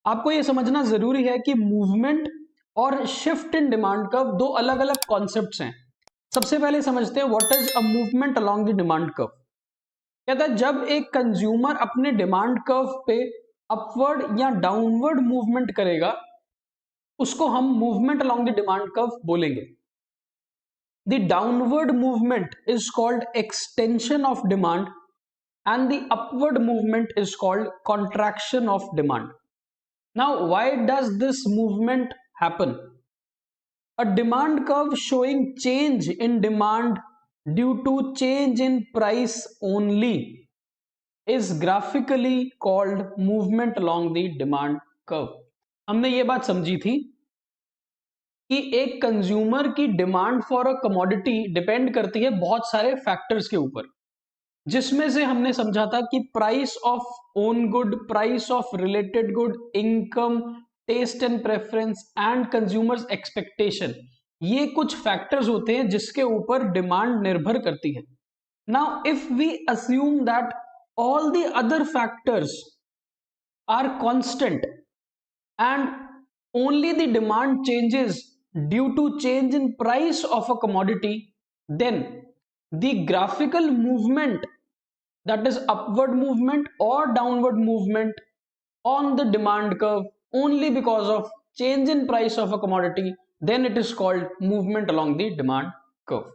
आपको ये समझना जरूरी है कि मूवमेंट और शिफ्ट इन डिमांड कर्व दो अलग अलग कॉन्सेप्ट्स हैं। सबसे पहले समझते हैं what is a movement along the demand curve. कहता है जब एक कंज्यूमर अपने डिमांड कर्व पे अपवर्ड या डाउनवर्ड मूवमेंट करेगा उसको हम movement along the demand curve बोलेंगे। The downward movement is called extension of demand and the upward movement is called contraction of demand. Now, why does this movement happen? A demand curve showing change in demand due to change in price only is graphically called movement along the demand curve. हमने ये बात समझी थी कि एक consumer की demand for a commodity depend करती है बहुत सारे फैक्टर्स के ऊपर, जिसमें से हमने समझा था कि price of own good, price of related good, income, taste and preference and consumers expectation, ये कुछ फैक्टर्स होते हैं जिसके ऊपर डिमांड निर्भर करती है। Now if we assume that all the other factors are constant and only the demand changes due to change in price of a commodity, then the graphical movement, that is upward movement or downward movement on the demand curve only because of change in price of a commodity, then it is called movement along the demand curve.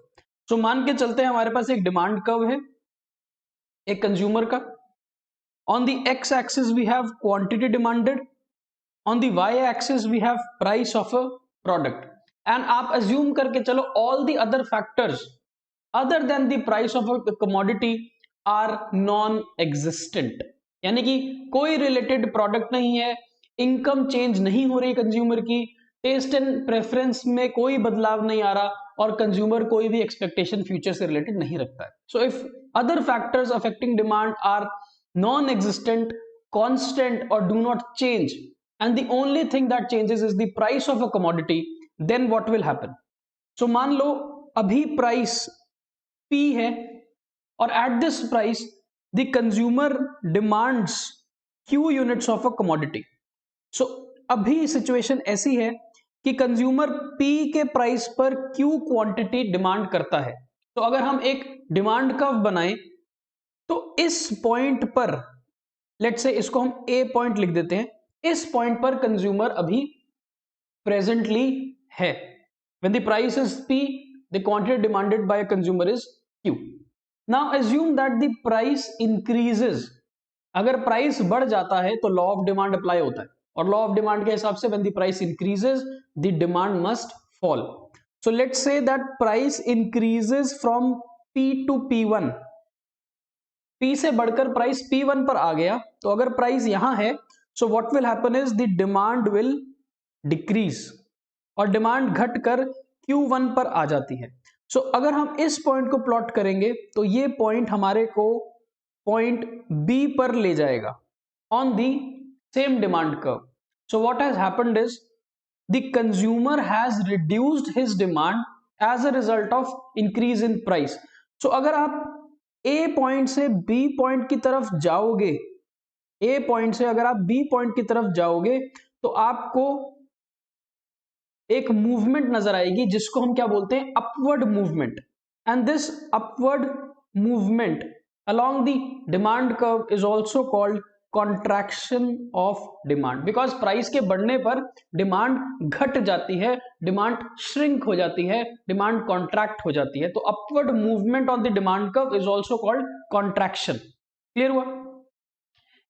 So मान के चलते हैं हमारे पास एक demand curve है एक consumer का। on the x axis we have quantity demanded, on the y axis we have price of a product, and आप assume करके चलो all the other factors other than the price of a commodity are non existent, यानी कि कोई related product नहीं है, income change नहीं हो रही कंज्यूमर की, टेस्ट एंड प्रेफरेंस में कोई बदलाव नहीं आ रहा और कंज्यूमर कोई भी एक्सपेक्टेशन फ्यूचर से रिलेटेड नहीं रखता है। So if other factors affecting demand are non existent, constant और do not change and the only thing that changes is the price of a commodity, then what will happen? So मान लो अभी price P है और at this price the consumer demands Q units of a commodity. So अभी situation ऐसी है कि consumer P के price पर Q क्वांटिटी डिमांड करता है। तो अगर हम एक डिमांड कर्व बनाएं तो इस पॉइंट पर लेट्स से इसको हम A पॉइंट लिख देते हैं, इस पॉइंट पर कंज्यूमर अभी प्रेजेंटली है। when the price is P, the quantity demanded by a consumer is Q. now assume that the price increases, अगर प्राइस बढ़ जाता है तो लॉ ऑफ डिमांड अप्लाई होता है और लॉ ऑफ डिमांड के हिसाब से when the price increases the demand must fall. so let's say that price increases from P to P1, P से बढ़कर प्राइस P1 पर आ गया, तो अगर प्राइस यहां है so what will happen is the demand will decrease और demand घटकर Q1 पर आ जाती है। so अगर हम इस पॉइंट को प्लॉट करेंगे तो ये पॉइंट हमारे को पॉइंट B पर ले जाएगा on the same demand curve. so what has happened is the consumer has reduced his demand as a result of increase in price. so अगर आप A पॉइंट से B पॉइंट की तरफ जाओगे, A पॉइंट से अगर आप B पॉइंट की तरफ जाओगे तो आपको एक मूवमेंट नजर आएगी जिसको हम क्या बोलते हैं, upward movement. And this upward movement along the demand curve is also called contraction of demand, because price के बढ़ने पर डिमांड घट जाती है, डिमांड श्रिंक हो जाती है, डिमांड कॉन्ट्रैक्ट हो जाती है। तो upward movement on the demand curve is also called contraction. Clear हुआ?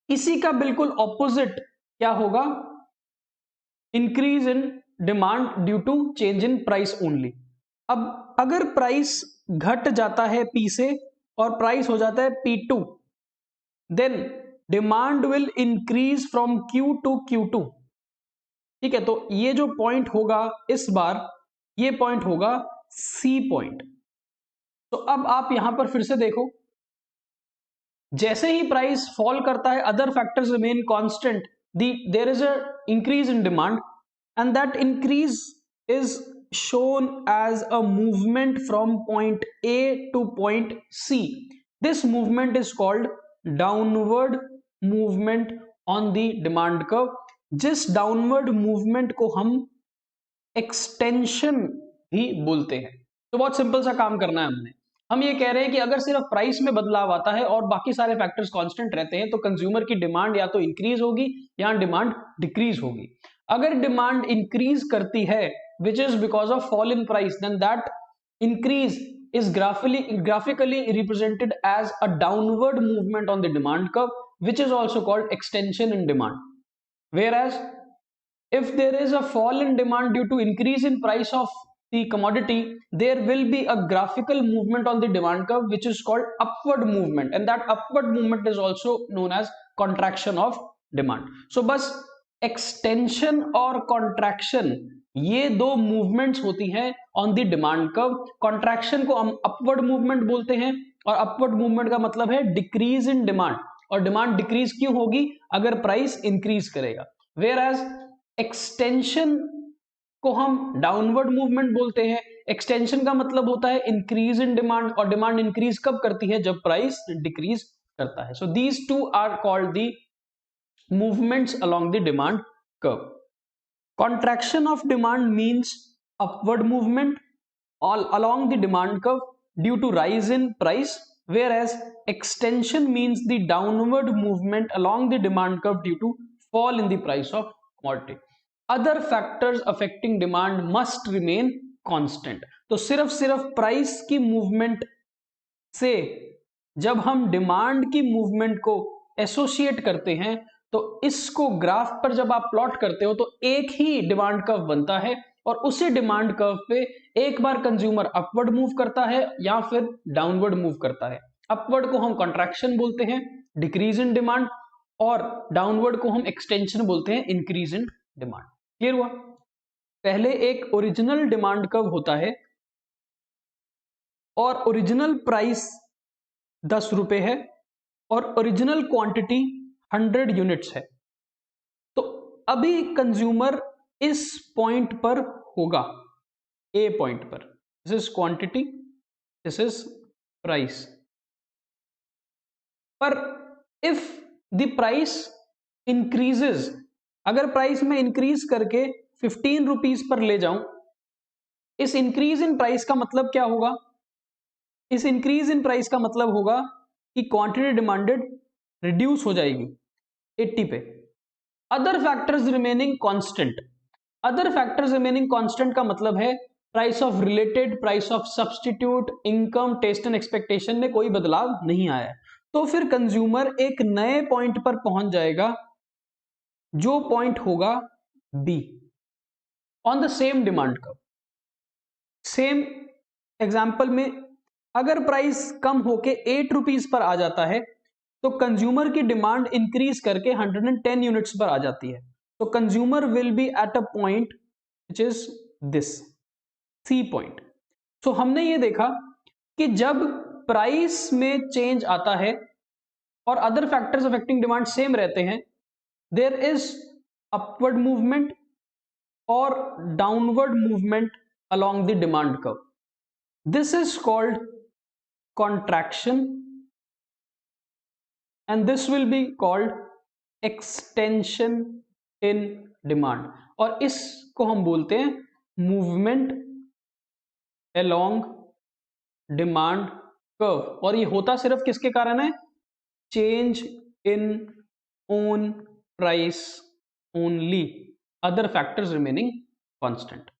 इसी का बिल्कुल ऑपोजिट क्या होगा, increase in demand due to change in price only. अब अगर प्राइस घट जाता है P से और प्राइस हो जाता है P2, then demand will increase from Q to Q2। ठीक है, तो ये जो पॉइंट होगा इस बार, ये पॉइंट होगा C पॉइंट। तो अब आप यहां पर फिर से देखो, जैसे ही प्राइस फॉल करता है other factors remain constant, there is a increase in demand and that increase is shown as a movement from point A to point C. This movement is called downward movement on the demand curve, जिस downward movement को हम extension भी बोलते हैं। तो बहुत simple सा काम करना है हमने। हम ये कह रहे हैं कि अगर सिर्फ प्राइस में बदलाव आता है और बाकी सारे फैक्टर्स कांस्टेंट रहते हैं तो कंज्यूमर की डिमांड या तो इंक्रीज होगी या डिमांड डिक्रीज होगी। अगर डिमांड इंक्रीज करती है which is because of fall in price, then that increase is graphically represented as a downward movement on the demand curve, which is also called extension in demand. Whereas if there is a fall in demand due to increase in price of the commodity, there will be a graphical movement on the demand curve which is called upward movement, and that upward movement is also known as contraction of demand. So बस extension और contraction ये दो movements होती हैं on the demand curve. Contraction को हम upward movement बोलते हैं और अपवर्ड मूवमेंट का मतलब है डिक्रीज इन डिमांड, और डिमांड डिक्रीज क्यों होगी अगर प्राइस इंक्रीज करेगा। वेयर एज एक्सटेंशन को हम डाउनवर्ड मूवमेंट बोलते हैं। एक्सटेंशन का मतलब होता है इंक्रीज इन डिमांड, और डिमांड इंक्रीज कब करती है जब प्राइस डिक्रीज करता है। So these two are called the movements along the demand curve. Contraction of demand means upward movement all along the demand curve due to rise in price, whereas extension means the downward movement along the demand curve due to fall in the price of commodity. Other factors affecting demand must remain constant. तो सिर्फ price की movement से जब हम demand की movement को associate करते हैं तो इसको ग्राफ पर जब आप प्लॉट करते हो तो एक ही डिमांड कर्व बनता है, और उसी डिमांड कर्व पे एक बार कंज्यूमर अपवर्ड मूव करता है या फिर डाउनवर्ड मूव करता है। अपवर्ड को हम कॉन्ट्रैक्शन बोलते हैं, डिक्रीज इन डिमांड, और डाउनवर्ड को हम एक्सटेंशन बोलते हैं, इंक्रीज इन डिमांड। क्लियर हुआ? पहले एक ओरिजिनल डिमांड कर्व होता है और ओरिजिनल प्राइस 10 रुपए है और ओरिजिनल क्वांटिटी 100 यूनिट्स है। तो अभी कंज्यूमर इस पॉइंट पर होगा, ए पॉइंट पर। This is quantity, this is price. पर इफ द प्राइस इंक्रीजेस, अगर प्राइस में इंक्रीज करके 15 रुपीज पर ले जाऊं, इस इंक्रीज इन प्राइस का मतलब क्या होगा? इस इंक्रीज इन प्राइस का मतलब होगा कि क्वांटिटी डिमांडेड रिड्यूस हो जाएगी 80 पे। Other factors remaining constant, other factors remaining constant का मतलब है price of related, price of substitute, income, taste and expectation में कोई बदलाव नहीं आया है। तो फिर कंज्यूमर एक नए पॉइंट पर पहुंच जाएगा जो पॉइंट होगा be on the same demand curve. Same example में अगर प्राइस कम होके 8 रुपीज पर आ जाता है तो कंज्यूमर की डिमांड इंक्रीज करके 110 यूनिट्स पर आ जाती है। तो consumer will be at a point which is this C point. सो हमने ये देखा कि जब प्राइस में चेंज आता है और other factors affecting demand same रहते हैं, देयर इज अपवर्ड मूवमेंट और downward movement along the demand curve. This is called contraction and this will be called extension in demand, और इसको हम बोलते हैं movement along demand curve। और ये होता सिर्फ किसके कारण है? change in own price only, other factors remaining constant।